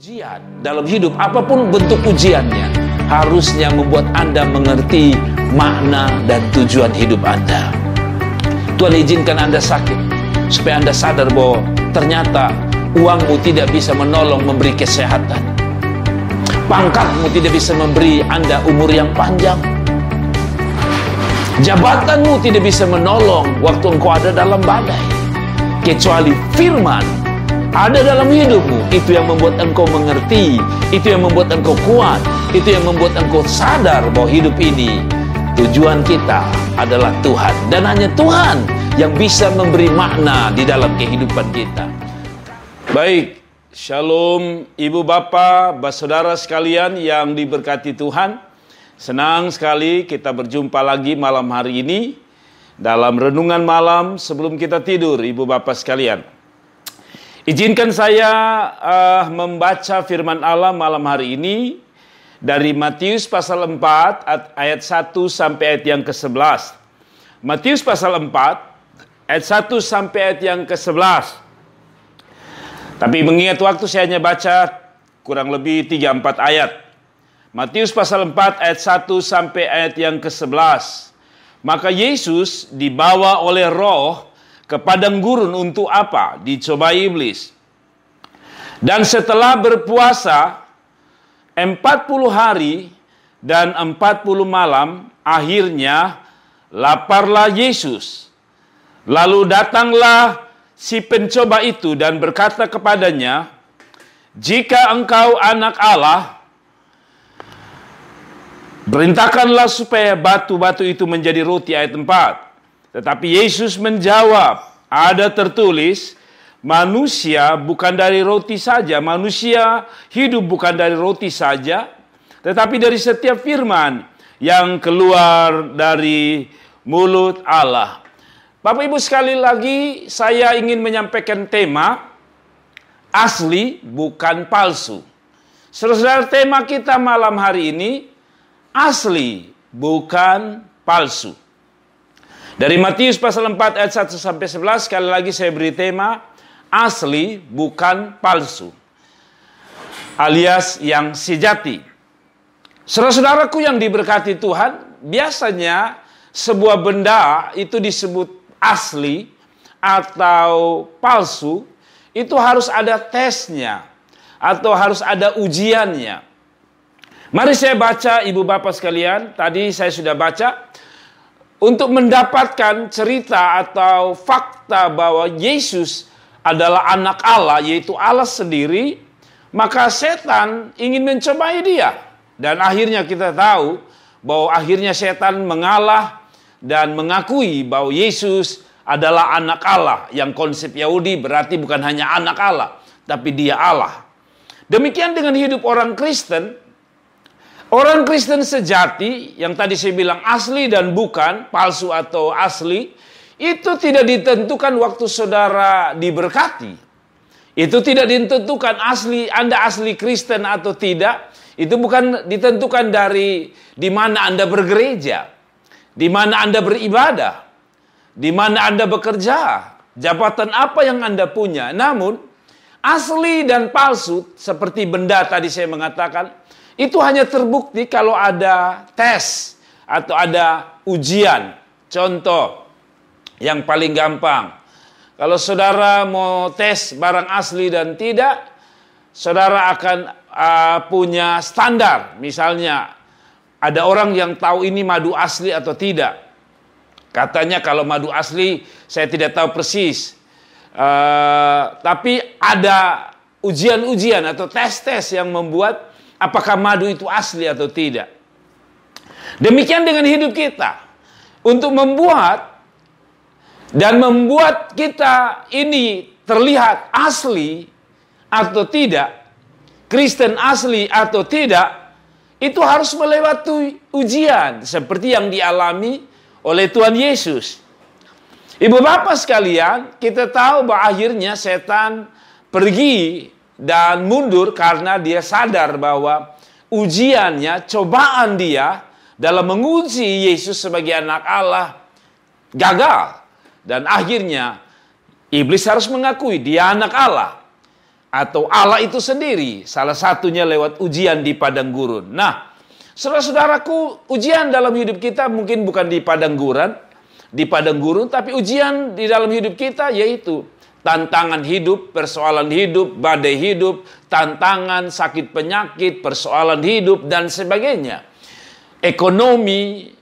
Ujian dalam hidup, apapun bentuk ujiannya, harusnya membuat Anda mengerti makna dan tujuan hidup Anda. Tuhan izinkan Anda sakit, supaya Anda sadar bahwa ternyata uangmu tidak bisa menolong memberi kesehatan. Pangkatmu tidak bisa memberi Anda umur yang panjang. Jabatanmu tidak bisa menolong waktu engkau ada dalam badai. Kecuali firman ada dalam hidupmu, itu yang membuat engkau mengerti, itu yang membuat engkau kuat, itu yang membuat engkau sadar bahwa hidup ini tujuan kita adalah Tuhan, dan hanya Tuhan yang bisa memberi makna di dalam kehidupan kita. Baik, shalom ibu bapak, saudara sekalian yang diberkati Tuhan. Senang sekali kita berjumpa lagi malam hari ini dalam renungan malam sebelum kita tidur, ibu bapak sekalian. Izinkan saya membaca firman Allah malam hari ini dari Matius pasal 4 ayat 1 sampai ayat yang ke-11. Matius pasal 4 ayat 1 sampai ayat yang ke-11. Tapi mengingat waktu saya hanya baca kurang lebih 3-4 ayat. Matius pasal 4 ayat 1 sampai ayat yang ke-11. Maka Yesus dibawa oleh Roh ke padang gurun untuk apa? Dicobai iblis. Dan setelah berpuasa 40 hari dan 40 malam, akhirnya laparlah Yesus. Lalu datanglah si pencoba itu dan berkata kepadanya, "Jika engkau anak Allah, perintahkanlah supaya batu-batu itu menjadi roti." Ayat 4. Tetapi Yesus menjawab, ada tertulis, manusia bukan dari roti saja, manusia hidup bukan dari roti saja, tetapi dari setiap firman yang keluar dari mulut Allah. Bapak Ibu, sekali lagi saya ingin menyampaikan tema asli bukan palsu. Saudara, tema kita malam hari ini asli bukan palsu. Dari Matius pasal 4 ayat 1 sampai 11, sekali lagi saya beri tema asli bukan palsu, alias yang sejati. Saudara-saudaraku yang diberkati Tuhan, biasanya sebuah benda itu disebut asli atau palsu, itu harus ada tesnya atau harus ada ujiannya. Mari saya baca ibu bapak sekalian, tadi saya sudah baca. Untuk mendapatkan cerita atau fakta bahwa Yesus adalah anak Allah, yaitu Allah sendiri, maka setan ingin mencobai dia. Dan akhirnya kita tahu bahwa akhirnya setan mengalah dan mengakui bahwa Yesus adalah anak Allah. Yang konsep Yahudi berarti bukan hanya anak Allah, tapi dia Allah. Demikian dengan hidup orang Kristen. Orang Kristen sejati, yang tadi saya bilang asli dan bukan, palsu atau asli, itu tidak ditentukan waktu saudara diberkati. Itu tidak ditentukan Anda asli Kristen atau tidak. Itu bukan ditentukan dari di mana Anda bergereja, di mana Anda beribadah, di mana Anda bekerja, jabatan apa yang Anda punya. Namun, asli dan palsu, seperti benda tadi saya mengatakan, itu hanya terbukti kalau ada tes atau ada ujian. Contoh yang paling gampang. Kalau saudara mau tes barang asli dan tidak, saudara akan punya standar. Misalnya, ada orang yang tahu ini madu asli atau tidak. Katanya kalau madu asli, saya tidak tahu persis. Tapi ada ujian-ujian atau tes-tes yang membuat apakah madu itu asli atau tidak. Demikian dengan hidup kita. Untuk membuat kita ini terlihat asli atau tidak, Kristen asli atau tidak, itu harus melewati ujian seperti yang dialami oleh Tuhan Yesus. Ibu bapak sekalian, kita tahu bahwa akhirnya setan pergi dan mundur karena dia sadar bahwa ujiannya, cobaan dia dalam menguji Yesus sebagai anak Allah gagal. Dan akhirnya iblis harus mengakui dia anak Allah. atau Allah itu sendiri. Salah satunya lewat ujian di padang gurun. Nah, saudara-saudaraku, ujian dalam hidup kita mungkin bukan di padang gurun, tapi ujian di dalam hidup kita yaitu tantangan hidup, persoalan hidup, badai hidup, tantangan, sakit penyakit, persoalan hidup, dan sebagainya. Ekonomi,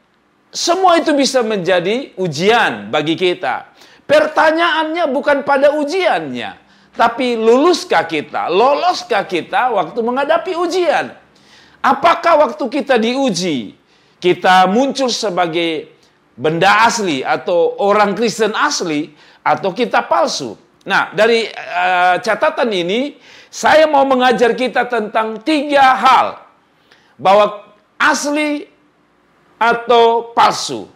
semua itu bisa menjadi ujian bagi kita. Pertanyaannya bukan pada ujiannya, tapi loloskah kita waktu menghadapi ujian? Apakah waktu kita diuji, kita muncul sebagai benda asli atau orang Kristen asli, atau kita palsu? Nah, dari catatan ini, saya mau mengajar kita tentang 3 hal. Bahwa asli atau palsu.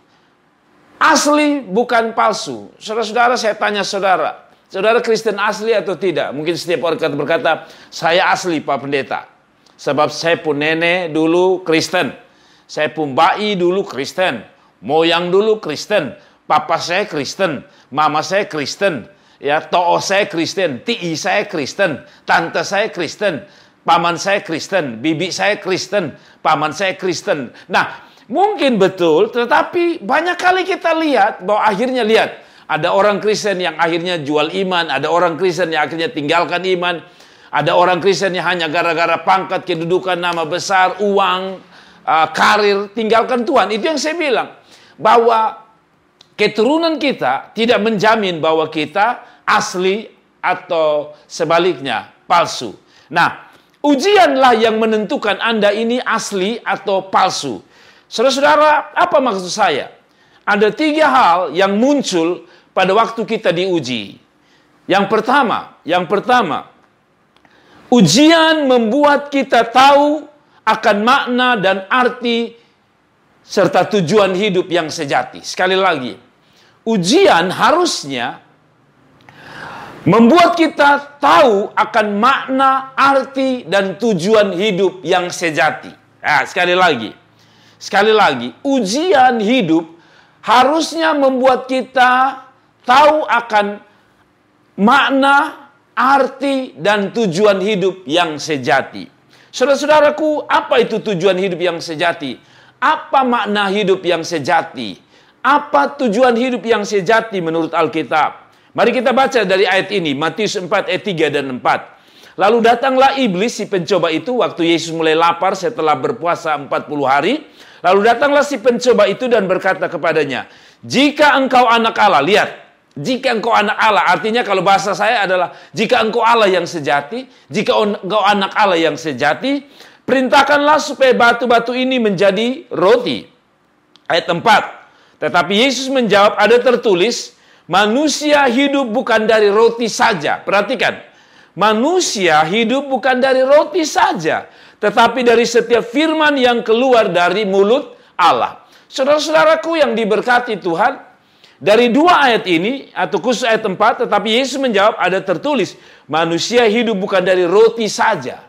Asli bukan palsu. Saudara-saudara, saya tanya saudara Kristen asli atau tidak? Mungkin setiap orang berkata, saya asli Pak Pendeta. Sebab saya pun nenek dulu Kristen. Saya pun bayi dulu Kristen. Moyang dulu Kristen. Papa saya Kristen. Mama saya Kristen. Ya, to'o saya Kristen, ti'i saya Kristen, tante saya Kristen, paman saya Kristen, bibi saya Kristen, paman saya Kristen. Nah, mungkin betul, tetapi banyak kali kita lihat bahwa akhirnya ada orang Kristen yang akhirnya jual iman, ada orang Kristen yang akhirnya tinggalkan iman, ada orang Kristen yang hanya gara-gara pangkat, kedudukan, nama besar, uang, karir, tinggalkan Tuhan. Itu yang saya bilang, bahwa keturunan kita tidak menjamin bahwa kita asli atau sebaliknya palsu. Nah, ujianlah yang menentukan Anda ini asli atau palsu. Saudara-saudara, apa maksud saya? Ada 3 hal yang muncul pada waktu kita diuji. Yang pertama, ujian membuat kita tahu akan makna dan arti serta tujuan hidup yang sejati. Sekali lagi, ujian harusnya membuat kita tahu akan makna, arti, dan tujuan hidup yang sejati. Nah, sekali lagi, ujian hidup harusnya membuat kita tahu akan makna, arti, dan tujuan hidup yang sejati. Saudara-saudaraku, apa itu tujuan hidup yang sejati? Apa makna hidup yang sejati? Apa tujuan hidup yang sejati menurut Alkitab? Mari kita baca dari ayat ini, Matius 4 ayat 3 dan 4. Lalu datanglah iblis si pencoba itu waktu Yesus mulai lapar setelah berpuasa 40 hari. Lalu datanglah si pencoba itu dan berkata kepadanya, jika engkau anak Allah, lihat, jika engkau anak Allah, artinya kalau bahasa saya adalah, jika engkau Allah yang sejati, jika engkau anak Allah yang sejati, perintahkanlah supaya batu-batu ini menjadi roti. Ayat 4. Tetapi Yesus menjawab, ada tertulis, manusia hidup bukan dari roti saja. Perhatikan, manusia hidup bukan dari roti saja, tetapi dari setiap firman yang keluar dari mulut Allah. Saudara-saudaraku yang diberkati Tuhan, dari 2 ayat ini, atau khusus ayat 4, tetapi Yesus menjawab, ada tertulis, manusia hidup bukan dari roti saja.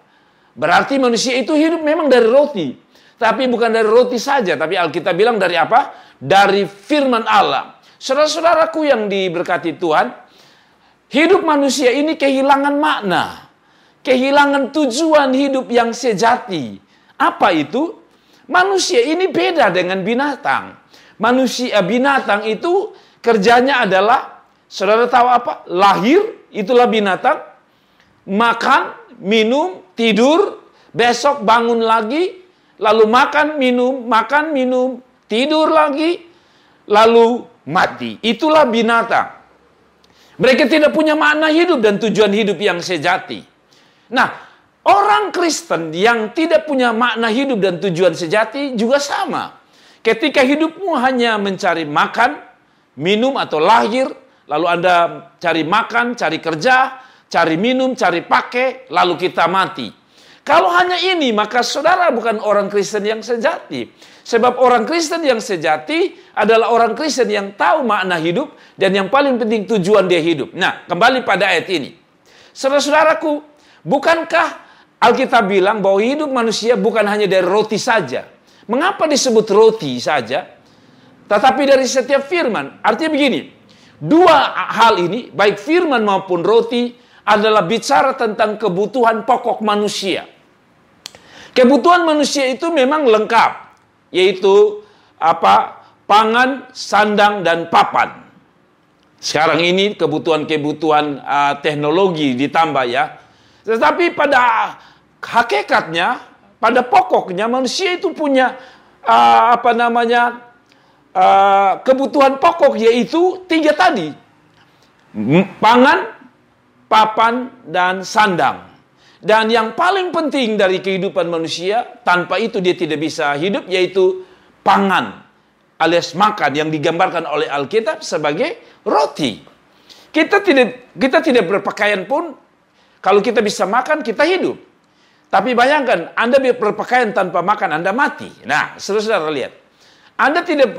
Berarti manusia itu hidup memang dari roti. Tapi bukan dari roti saja, tapi Alkitab bilang dari apa? Dari firman Allah. Saudara-saudaraku yang diberkati Tuhan, hidup manusia ini kehilangan makna, kehilangan tujuan hidup yang sejati. Apa itu? Manusia ini beda dengan binatang. Binatang itu kerjanya adalah, saudara tahu apa? Lahir, itulah binatang. Makan, minum, tidur, besok bangun lagi, lalu makan, minum, tidur lagi, lalu mati. Itulah binatang. Mereka tidak punya makna hidup dan tujuan hidup yang sejati. Nah, orang Kristen yang tidak punya makna hidup dan tujuan sejati juga sama. Ketika hidupmu hanya mencari makan, minum atau lahir, lalu Anda cari makan, cari kerja, cari minum, cari pakai, lalu kita mati. Kalau hanya ini, maka saudara bukan orang Kristen yang sejati. Sebab orang Kristen yang sejati adalah orang Kristen yang tahu makna hidup dan yang paling penting tujuan dia hidup. Nah, kembali pada ayat ini. Saudara-saudaraku, bukankah Alkitab bilang bahwa hidup manusia bukan hanya dari roti saja? Mengapa disebut roti saja? Tetapi dari setiap firman. Artinya begini, 2 hal ini, baik firman maupun roti, adalah bicara tentang kebutuhan pokok manusia. Kebutuhan manusia itu memang lengkap, yaitu pangan, sandang, dan papan. Sekarang ini kebutuhan-kebutuhan teknologi ditambah ya. Tetapi pada hakikatnya, pada pokoknya manusia itu punya kebutuhan pokok, yaitu 3 tadi. Pangan, papan, dan sandang. Dan yang paling penting dari kehidupan manusia, tanpa itu dia tidak bisa hidup, yaitu pangan alias makan, yang digambarkan oleh Alkitab sebagai roti. Kita tidak berpakaian pun, kalau kita bisa makan, kita hidup. Tapi bayangkan, Anda berpakaian tanpa makan, Anda mati. Nah, saudara-saudara lihat. Anda tidak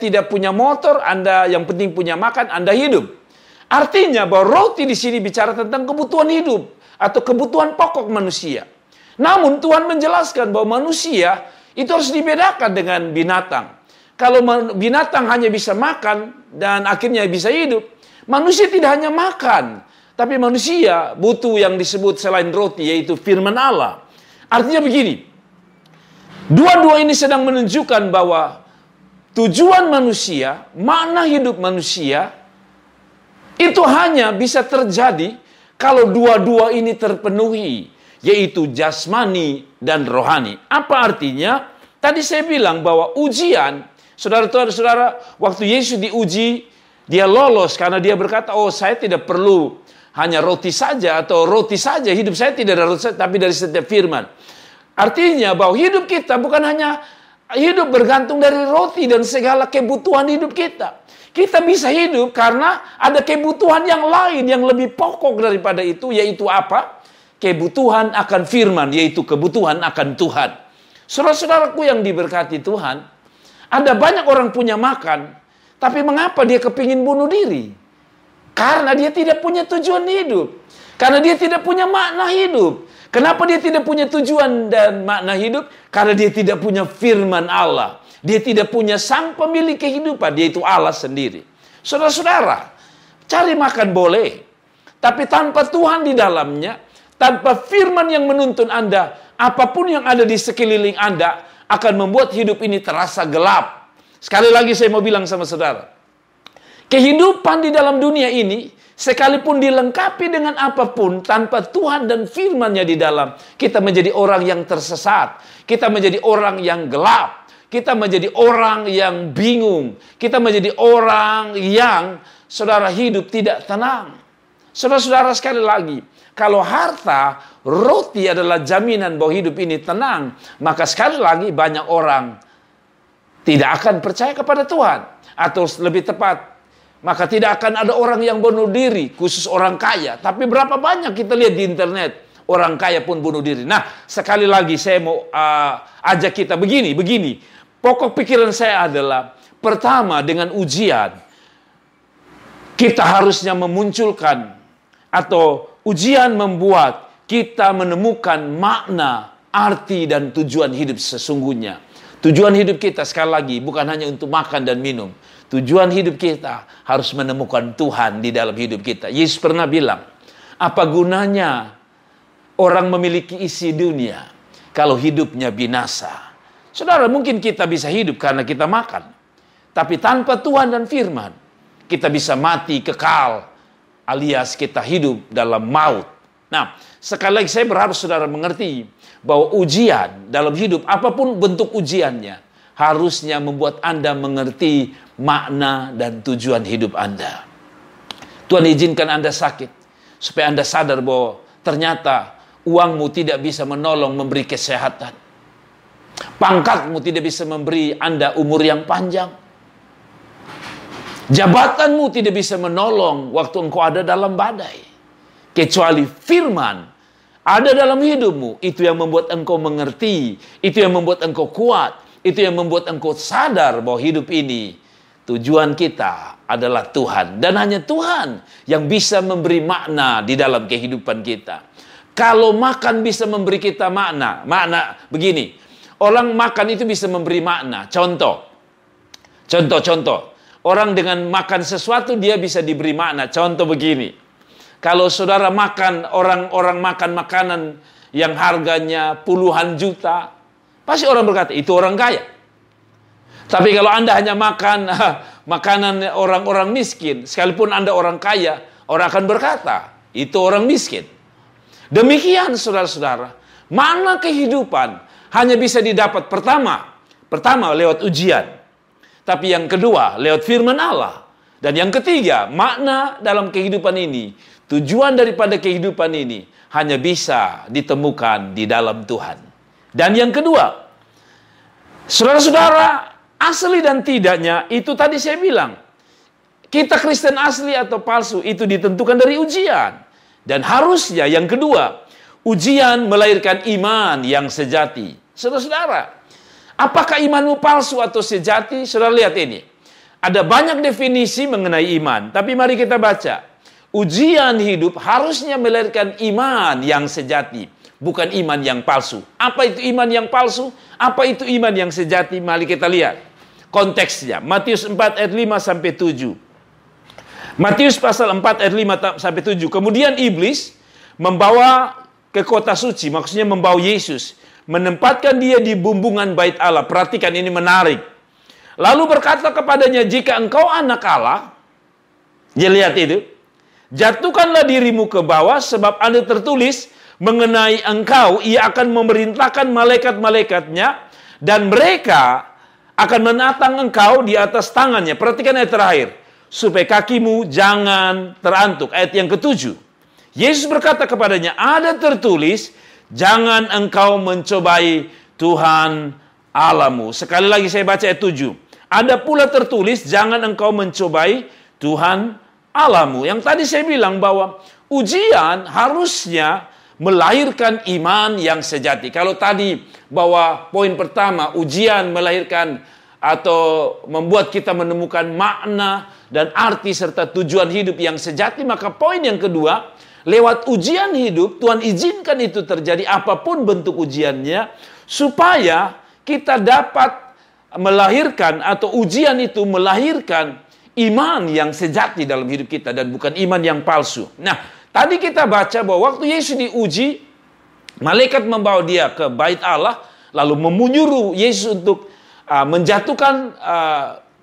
tidak punya motor, Anda yang penting punya makan, Anda hidup. Artinya bahwa roti di sini bicara tentang kebutuhan hidup atau kebutuhan pokok manusia. Namun Tuhan menjelaskan bahwa manusia itu harus dibedakan dengan binatang. Kalau binatang hanya bisa makan dan akhirnya bisa hidup, manusia tidak hanya makan, tapi manusia butuh yang disebut selain roti, yaitu firman Allah. Artinya begini, dua-dua ini sedang menunjukkan bahwa tujuan manusia, makna hidup manusia, itu hanya bisa terjadi kalau dua-dua ini terpenuhi, yaitu jasmani dan rohani. Apa artinya? Tadi saya bilang bahwa ujian, saudara-saudara, waktu Yesus diuji, dia lolos karena dia berkata, oh saya tidak perlu hanya roti saja atau roti saja, hidup saya tidak dari roti saja, tapi dari setiap firman. Artinya bahwa hidup kita bukan hanya hidup bergantung dari roti dan segala kebutuhan hidup kita. Kita bisa hidup karena ada kebutuhan yang lain yang lebih pokok daripada itu, yaitu apa? Kebutuhan akan firman, yaitu kebutuhan akan Tuhan. Saudara-saudaraku yang diberkati Tuhan, ada banyak orang punya makan, tapi mengapa dia kepingin bunuh diri? Karena dia tidak punya tujuan hidup. Karena dia tidak punya makna hidup. Kenapa dia tidak punya tujuan dan makna hidup? Karena dia tidak punya firman Allah. Dia tidak punya sang pemilik kehidupan, yaitu Allah sendiri. Saudara-saudara, cari makan boleh. Tapi tanpa Tuhan di dalamnya, tanpa firman yang menuntun Anda, apapun yang ada di sekeliling Anda akan membuat hidup ini terasa gelap. Sekali lagi saya mau bilang sama saudara, kehidupan di dalam dunia ini, sekalipun dilengkapi dengan apapun, tanpa Tuhan dan firman-Nya di dalam, kita menjadi orang yang tersesat. Kita menjadi orang yang gelap. Kita menjadi orang yang bingung. Kita menjadi orang yang, saudara, hidup tidak tenang. Saudara-saudara, sekali lagi, kalau harta, roti adalah jaminan bahwa hidup ini tenang, maka sekali lagi banyak orang tidak akan percaya kepada Tuhan. Atau lebih tepat, maka tidak akan ada orang yang bunuh diri, khusus orang kaya. Tapi berapa banyak kita lihat di internet, orang kaya pun bunuh diri. Nah, sekali lagi saya mau ajak kita begini. Pokok pikiran saya adalah, pertama dengan ujian, kita harusnya memunculkan, atau ujian membuat kita menemukan makna, arti, dan tujuan hidup sesungguhnya. Tujuan hidup kita, sekali lagi, bukan hanya untuk makan dan minum. Tujuan hidup kita harus menemukan Tuhan di dalam hidup kita. Yesus pernah bilang, apa gunanya orang memiliki isi dunia kalau hidupnya binasa? Saudara, mungkin kita bisa hidup karena kita makan. Tapi tanpa Tuhan dan firman, kita bisa mati kekal, alias kita hidup dalam maut. Nah, sekali lagi saya berharap saudara mengerti bahwa ujian dalam hidup, apapun bentuk ujiannya, harusnya membuat Anda mengerti makna dan tujuan hidup Anda. Tuhan izinkan Anda sakit, supaya Anda sadar bahwa ternyata uangmu tidak bisa menolong memberi kesehatan. Pangkatmu tidak bisa memberi Anda umur yang panjang. Jabatanmu tidak bisa menolong waktu engkau ada dalam badai. Kecuali firman ada dalam hidupmu. Itu yang membuat engkau mengerti. Itu yang membuat engkau kuat. Itu yang membuat engkau sadar bahwa hidup ini, tujuan kita adalah Tuhan. Dan hanya Tuhan yang bisa memberi makna di dalam kehidupan kita. Kalau makan bisa memberi kita makna. Makna begini. Orang makan itu bisa memberi makna. Contoh. Orang dengan makan sesuatu dia bisa diberi makna. Contoh begini. Kalau saudara makan, orang-orang makan makanan yang harganya puluhan juta, pasti orang berkata, itu orang kaya. Tapi kalau Anda hanya makan makanan orang-orang miskin, sekalipun Anda orang kaya, orang akan berkata, itu orang miskin. Demikian saudara-saudara, makna kehidupan hanya bisa didapat pertama lewat ujian. Tapi yang kedua, lewat firman Allah. Dan yang ketiga, makna dalam kehidupan ini, tujuan daripada kehidupan ini hanya bisa ditemukan di dalam Tuhan. Dan yang kedua, saudara-saudara, asli dan tidaknya, itu tadi saya bilang, kita Kristen asli atau palsu, itu ditentukan dari ujian. Dan harusnya yang kedua, ujian melahirkan iman yang sejati. Saudara-saudara, apakah imanmu palsu atau sejati? Saudara lihat ini. Ada banyak definisi mengenai iman, tapi mari kita baca. Ujian hidup harusnya melahirkan iman yang sejati, bukan iman yang palsu. Apa itu iman yang palsu? Apa itu iman yang sejati? Mari kita lihat konteksnya. Matius 4 ayat 5 sampai 7. Matius pasal 4 ayat 5 sampai 7. Kemudian iblis membawa ke kota suci, maksudnya membawa Yesus, menempatkan dia di bumbungan bait Allah. Perhatikan, ini menarik. Lalu berkata kepadanya, jika engkau anak Allah, dia lihat itu, jatuhkanlah dirimu ke bawah, sebab ada tertulis mengenai engkau, ia akan memerintahkan malaikat-malaikatnya, dan mereka akan menatang engkau di atas tangannya. Perhatikan ayat terakhir, supaya kakimu jangan terantuk. Ayat yang ketujuh, Yesus berkata kepadanya, ada tertulis, jangan engkau mencobai Tuhan Allahmu. Sekali lagi saya baca ayat 7. Ada pula tertulis, jangan engkau mencobai Tuhan Allahmu. Yang tadi saya bilang bahwa ujian harusnya melahirkan iman yang sejati. Kalau tadi bahwa poin pertama, ujian melahirkan atau membuat kita menemukan makna dan arti serta tujuan hidup yang sejati, maka poin yang kedua, lewat ujian hidup, Tuhan izinkan itu terjadi apapun bentuk ujiannya, supaya kita dapat melahirkan atau ujian itu melahirkan iman yang sejati dalam hidup kita dan bukan iman yang palsu. Nah, tadi kita baca bahwa waktu Yesus diuji, malaikat membawa dia ke bait Allah, lalu menyuruh Yesus untuk menjatuhkan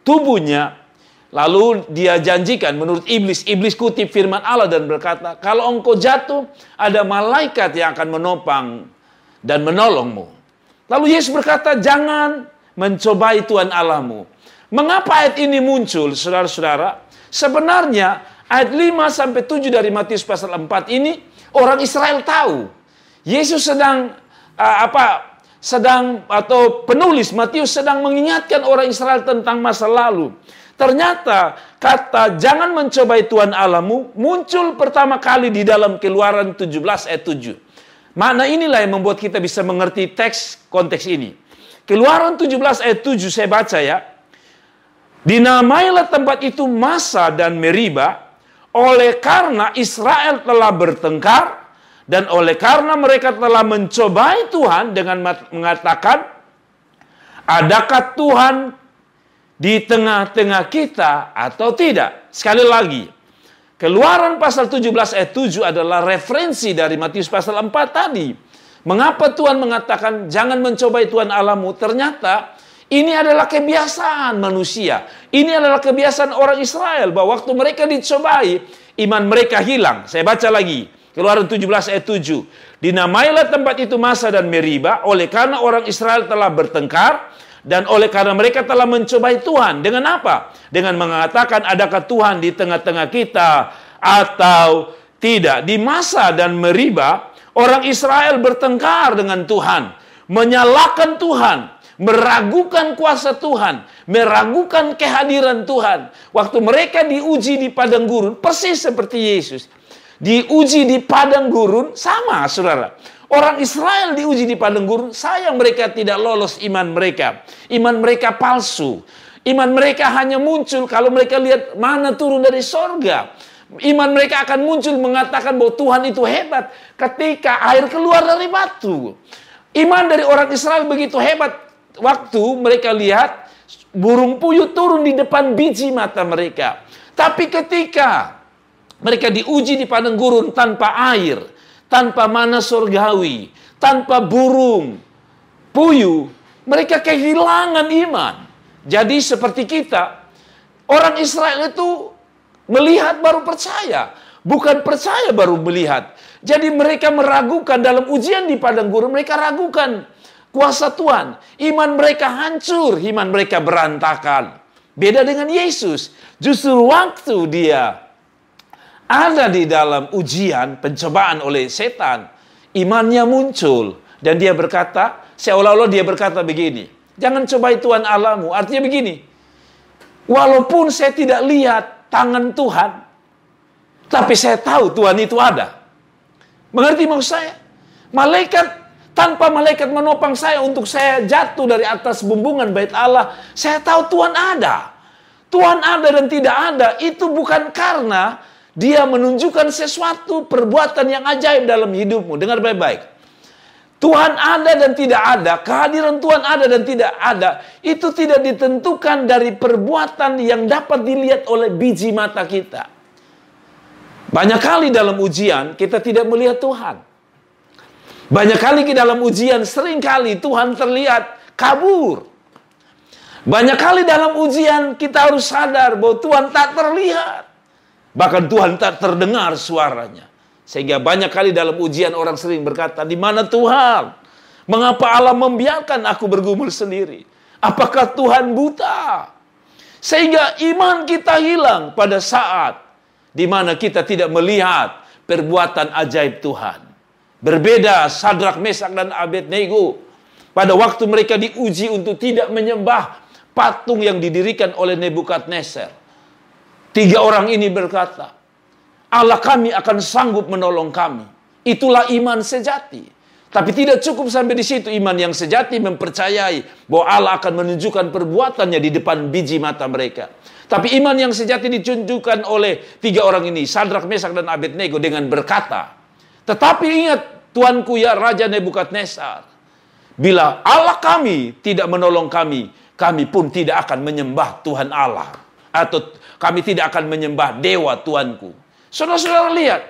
tubuhnya. Lalu dia janjikan menurut iblis kutip firman Allah dan berkata, kalau engkau jatuh, ada malaikat yang akan menopang dan menolongmu. Lalu Yesus berkata, jangan mencobai Tuhan Allahmu. Mengapa ayat ini muncul, saudara-saudara? Sebenarnya ayat 5-7 dari Matius pasal 4 ini, orang Israel tahu. Yesus atau penulis Matius sedang mengingatkan orang Israel tentang masa lalu. Ternyata kata jangan mencobai Tuhan Allahmu muncul pertama kali di dalam Keluaran 17 ayat 7. Makna inilah yang membuat kita bisa mengerti konteks ini. Keluaran 17 ayat 7 saya baca ya. Dinamailah tempat itu Masa dan Meriba, oleh karena Israel telah bertengkar, dan oleh karena mereka telah mencobai Tuhan dengan mengatakan, adakah Tuhan di tengah-tengah kita atau tidak? Sekali lagi, Keluaran pasal 17 ayat 7 adalah referensi dari Matius pasal 4 tadi. Mengapa Tuhan mengatakan jangan mencobai Tuhan Allahmu? Ternyata ini adalah kebiasaan manusia. Ini adalah kebiasaan orang Israel, bahwa waktu mereka dicobai, iman mereka hilang. Saya baca lagi. Keluaran 17 ayat 7. Dinamailah tempat itu Masa dan Meriba, oleh karena orang Israel telah bertengkar, dan oleh karena mereka telah mencobai Tuhan. Dengan apa? Dengan mengatakan, adakah Tuhan di tengah-tengah kita atau tidak? Di Masa dan Meriba, orang Israel bertengkar dengan Tuhan, menyalahkan Tuhan, meragukan kuasa Tuhan, meragukan kehadiran Tuhan. Waktu mereka diuji di padang gurun, persis seperti Yesus. Diuji di padang gurun, sama saudara. Orang Israel diuji di padang gurun, sayang mereka tidak lolos iman mereka. Iman mereka palsu. Iman mereka hanya muncul kalau mereka lihat mana turun dari sorga. Iman mereka akan muncul mengatakan bahwa Tuhan itu hebat ketika air keluar dari batu. Iman dari orang Israel begitu hebat waktu mereka lihat burung puyuh turun di depan biji mata mereka. Tapi ketika Mereka diuji di padang gurun tanpa air, tanpa mana surgawi, tanpa burung, puyuh. Mereka kehilangan iman. Jadi seperti kita, orang Israel itu melihat baru percaya, bukan percaya baru melihat. Jadi mereka meragukan dalam ujian di padang gurun, mereka ragukan kuasa Tuhan. Iman mereka hancur, iman mereka berantakan. Beda dengan Yesus. Justru waktu dia ada di dalam ujian, pencobaan oleh setan, imannya muncul. Dan dia berkata, seolah-olah dia berkata begini, jangan cobai Tuhan Allahmu. Artinya begini, walaupun saya tidak lihat tangan Tuhan, tapi saya tahu Tuhan itu ada. Mengerti maksud saya? Tanpa malaikat menopang saya untuk saya jatuh dari atas bumbungan bait Allah, saya tahu Tuhan ada. Tuhan ada dan tidak ada, itu bukan karena dia menunjukkan sesuatu perbuatan yang ajaib dalam hidupmu. Dengar baik-baik. Tuhan ada dan tidak ada, kehadiran Tuhan ada dan tidak ada, itu tidak ditentukan dari perbuatan yang dapat dilihat oleh biji mata kita. Banyak kali dalam ujian kita tidak melihat Tuhan. Banyak kali di dalam ujian sering kali Tuhan terlihat kabur. Banyak kali dalam ujian kita harus sadar bahwa Tuhan tak terlihat. Bahkan Tuhan tak terdengar suaranya. Sehingga banyak kali dalam ujian orang sering berkata, di mana Tuhan? Mengapa Allah membiarkan aku bergumul sendiri? Apakah Tuhan buta? Sehingga iman kita hilang pada saat di mana kita tidak melihat perbuatan ajaib Tuhan. Berbeda Sadrak, Mesak, dan Abednego. Pada waktu mereka diuji untuk tidak menyembah patung yang didirikan oleh Nebukadnezar. 3 orang ini berkata, Allah kami akan sanggup menolong kami. Itulah iman sejati. Tapi tidak cukup sampai di situ. Iman yang sejati mempercayai bahwa Allah akan menunjukkan perbuatannya di depan biji mata mereka. Tapi iman yang sejati ditunjukkan oleh 3 orang ini, Sadrak, Mesak, dan Abednego, dengan berkata, tetapi ingat Tuanku ya Raja Nebukadnezar, bila Allah kami tidak menolong kami, kami pun tidak akan menyembah Tuhan Allah. Atau kami tidak akan menyembah dewa Tuanku. Saudara-saudara lihat,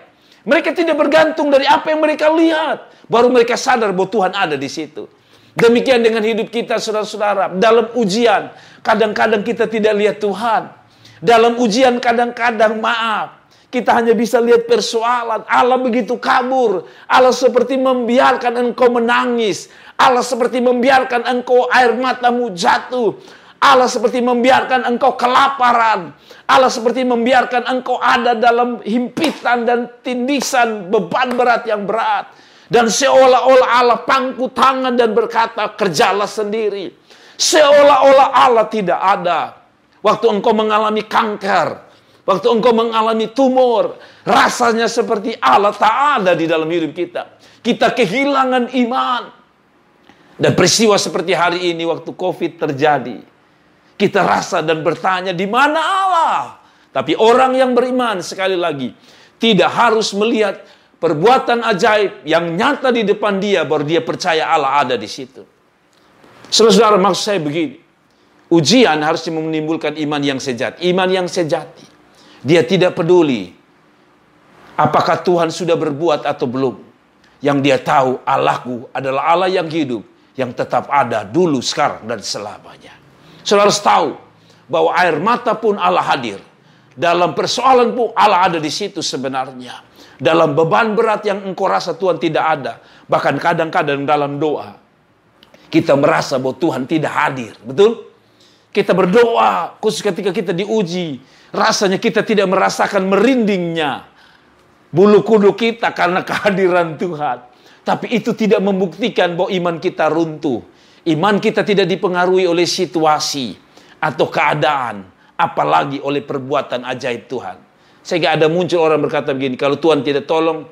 mereka tidak bergantung dari apa yang mereka lihat. Baru mereka sadar bahwa Tuhan ada di situ. Demikian dengan hidup kita, saudara-saudara. Dalam ujian, kadang-kadang kita tidak lihat Tuhan. Dalam ujian, kadang-kadang maaf, kita hanya bisa lihat persoalan. Allah begitu kabur. Allah seperti membiarkan engkau menangis. Allah seperti membiarkan engkau air matamu jatuh. Allah seperti membiarkan engkau kelaparan. Allah seperti membiarkan engkau ada dalam himpitan dan tindisan beban berat yang berat. Dan seolah-olah Allah pangku tangan dan berkata, kerjalah sendiri. Seolah-olah Allah tidak ada. Waktu engkau mengalami kanker, waktu engkau mengalami tumor, rasanya seperti Allah tak ada di dalam hidup kita. Kita kehilangan iman. Dan peristiwa seperti hari ini waktu COVID terjadi, kita rasa dan bertanya, di mana Allah? Tapi orang yang beriman, sekali lagi, tidak harus melihat perbuatan ajaib yang nyata di depan dia, baru dia percaya Allah ada di situ. Saudara-saudara, maksud saya begini. Ujian harus menimbulkan iman yang sejati. Iman yang sejati. Dia tidak peduli apakah Tuhan sudah berbuat atau belum. Yang dia tahu, Allahku adalah Allah yang hidup, yang tetap ada dulu, sekarang, dan selamanya. Saudara harus tahu bahwa air mata pun Allah hadir. Dalam persoalan pun Allah ada di situ sebenarnya. Dalam beban berat yang engkau rasa Tuhan tidak ada. Bahkan kadang-kadang dalam doa, kita merasa bahwa Tuhan tidak hadir. Betul? Kita berdoa, khusus ketika kita diuji. Rasanya kita tidak merasakan merindingnya bulu kuduk kita karena kehadiran Tuhan. Tapi itu tidak membuktikan bahwa iman kita runtuh. Iman kita tidak dipengaruhi oleh situasi atau keadaan, apalagi oleh perbuatan ajaib Tuhan. Sehingga ada muncul orang berkata begini, kalau Tuhan tidak tolong,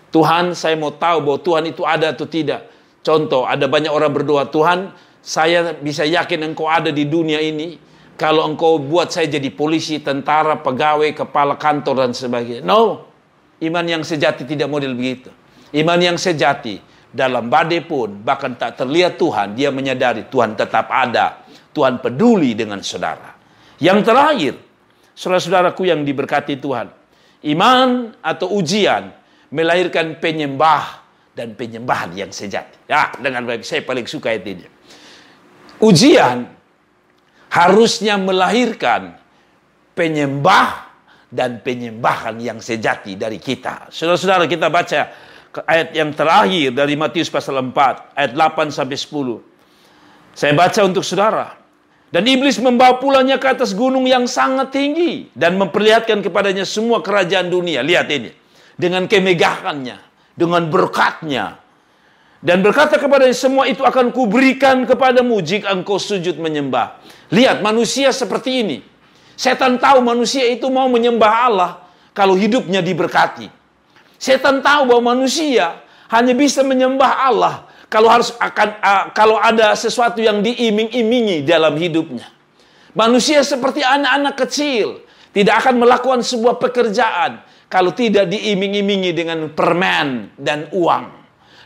Tuhan saya mau tahu bahwa Tuhan itu ada atau tidak. Contoh, ada banyak orang berdoa, Tuhan saya bisa yakin engkau ada di dunia ini, kalau engkau buat saya jadi polisi, tentara, pegawai, kepala kantor dan sebagainya. No, iman yang sejati tidak model begitu. Iman yang sejati, dalam badai pun, bahkan tak terlihat Tuhan, dia menyadari Tuhan tetap ada. Tuhan peduli dengan saudara. Yang terakhir, saudara-saudaraku yang diberkati Tuhan, Iman atau ujian melahirkan penyembah dan penyembahan yang sejati. Ya, dengan baik, saya paling suka itu. Ujian harusnya melahirkan penyembah dan penyembahan yang sejati dari kita. Saudara-saudara, kita baca ayat yang terakhir dari Matius pasal 4, ayat 8 sampai 10. Saya baca untuk saudara. Dan iblis membawa pulangnya ke atas gunung yang sangat tinggi dan memperlihatkan kepadanya semua kerajaan dunia. Lihat ini. Dengan kemegahannya, dengan berkatnya. Dan berkata kepadanya, semua itu akan kuberikan kepadamu jika engkau sujud menyembah. Lihat, manusia seperti ini. Setan tahu manusia itu mau menyembah Allah kalau hidupnya diberkati. Setan tahu bahwa manusia hanya bisa menyembah Allah kalau ada sesuatu yang diiming-imingi dalam hidupnya. Manusia seperti anak-anak kecil, tidak akan melakukan sebuah pekerjaan kalau tidak diiming-imingi dengan permen dan uang.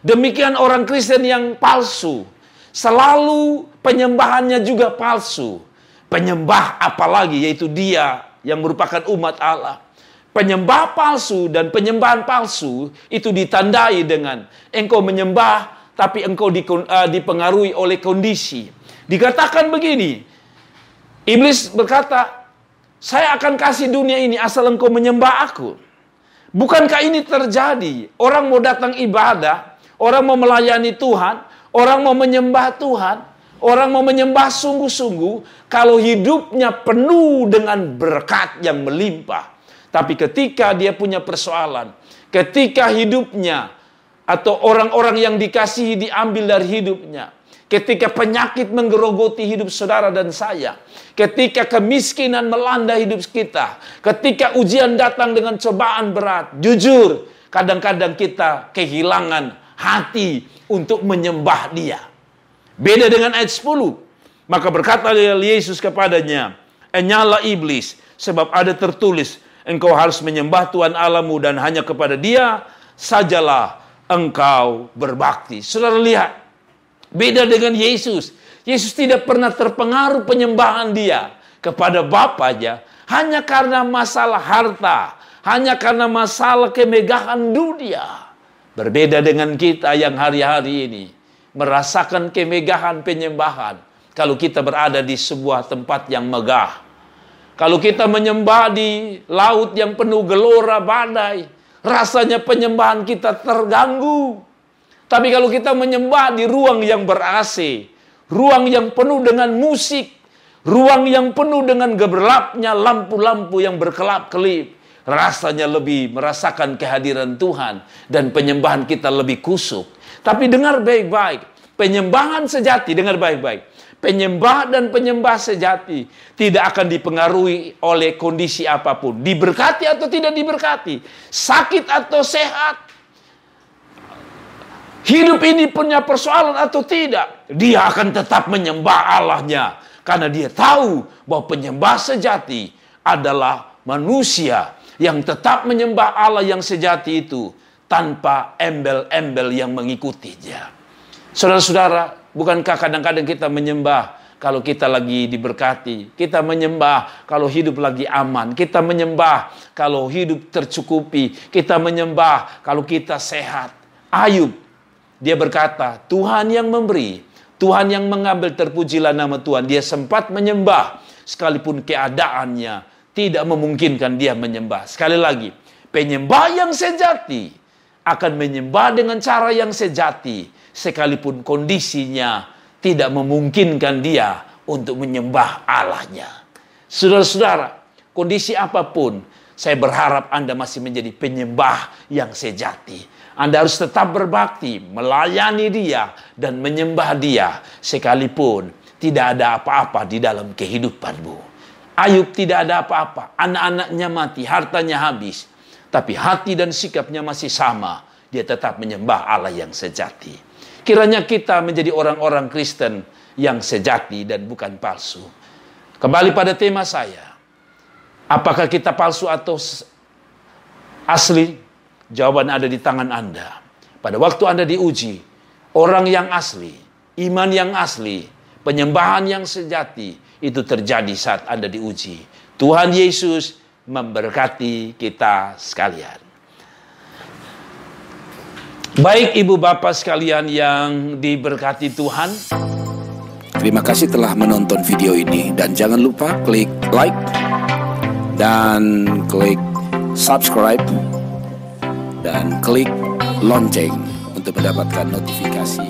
Demikian orang Kristen yang palsu, selalu penyembahannya juga palsu. Penyembah apalagi, yaitu dia yang merupakan umat Allah. Penyembah palsu dan penyembahan palsu itu ditandai dengan engkau menyembah tapi engkau dipengaruhi oleh kondisi. Dikatakan begini, iblis berkata, saya akan kasih dunia ini asal engkau menyembah aku. Bukankah ini terjadi? Orang mau datang ibadah, orang mau melayani Tuhan, orang mau menyembah Tuhan, orang mau menyembah sungguh-sungguh kalau hidupnya penuh dengan berkat yang melimpah. Tapi ketika dia punya persoalan, ketika hidupnya atau orang-orang yang dikasihi diambil dari hidupnya, ketika penyakit menggerogoti hidup saudara dan saya, ketika kemiskinan melanda hidup kita, ketika ujian datang dengan cobaan berat, jujur, kadang-kadang kita kehilangan hati untuk menyembah dia. Beda dengan ayat 10. Maka berkata Yesus kepadanya, "Enyalah iblis, sebab ada tertulis, engkau harus menyembah Tuhan Allahmu dan hanya kepada Dia sajalah engkau berbakti." Saudara lihat, beda dengan Yesus. Yesus tidak pernah terpengaruh penyembahan dia kepada Bapaknya hanya karena masalah harta, hanya karena masalah kemegahan dunia. Berbeda dengan kita yang hari-hari ini merasakan kemegahan penyembahan kalau kita berada di sebuah tempat yang megah. Kalau kita menyembah di laut yang penuh gelora badai, rasanya penyembahan kita terganggu. Tapi kalau kita menyembah di ruang yang ber-AC, ruang yang penuh dengan musik, ruang yang penuh dengan gemerlapnya lampu-lampu yang berkelap-kelip, rasanya lebih merasakan kehadiran Tuhan dan penyembahan kita lebih kusuk. Tapi dengar baik-baik, penyembahan sejati, dengar baik-baik. Penyembah dan penyembah sejati tidak akan dipengaruhi oleh kondisi apapun. Diberkati atau tidak diberkati. Sakit atau sehat. Hidup ini punya persoalan atau tidak. Dia akan tetap menyembah Allahnya. Karena dia tahu bahwa penyembah sejati adalah manusia yang tetap menyembah Allah yang sejati itu tanpa embel-embel yang mengikutinya. Saudara-saudara, bukankah kadang-kadang kita menyembah kalau kita lagi diberkati? Kita menyembah kalau hidup lagi aman. Kita menyembah kalau hidup tercukupi. Kita menyembah kalau kita sehat. Ayub, dia berkata, Tuhan yang memberi, Tuhan yang mengambil, terpujilah nama Tuhan. Dia sempat menyembah sekalipun keadaannya tidak memungkinkan dia menyembah. Sekali lagi, penyembah yang sejati akan menyembah dengan cara yang sejati sekalipun kondisinya tidak memungkinkan dia untuk menyembah Allahnya. Saudara-saudara, kondisi apapun, saya berharap Anda masih menjadi penyembah yang sejati. Anda harus tetap berbakti, melayani dia, dan menyembah dia, sekalipun tidak ada apa-apa di dalam kehidupanmu. Ayub tidak ada apa-apa, anak-anaknya mati, hartanya habis, tapi hati dan sikapnya masih sama. Dia tetap menyembah Allah yang sejati. Kiranya kita menjadi orang-orang Kristen yang sejati dan bukan palsu. Kembali pada tema saya. Apakah kita palsu atau asli? Jawaban ada di tangan Anda. Pada waktu Anda diuji, orang yang asli, iman yang asli, penyembahan yang sejati, itu terjadi saat Anda diuji. Tuhan Yesus memberkati kita sekalian. Baik ibu bapak sekalian yang diberkati Tuhan. Terima kasih telah menonton video ini dan jangan lupa klik like dan klik subscribe dan klik lonceng untuk mendapatkan notifikasi.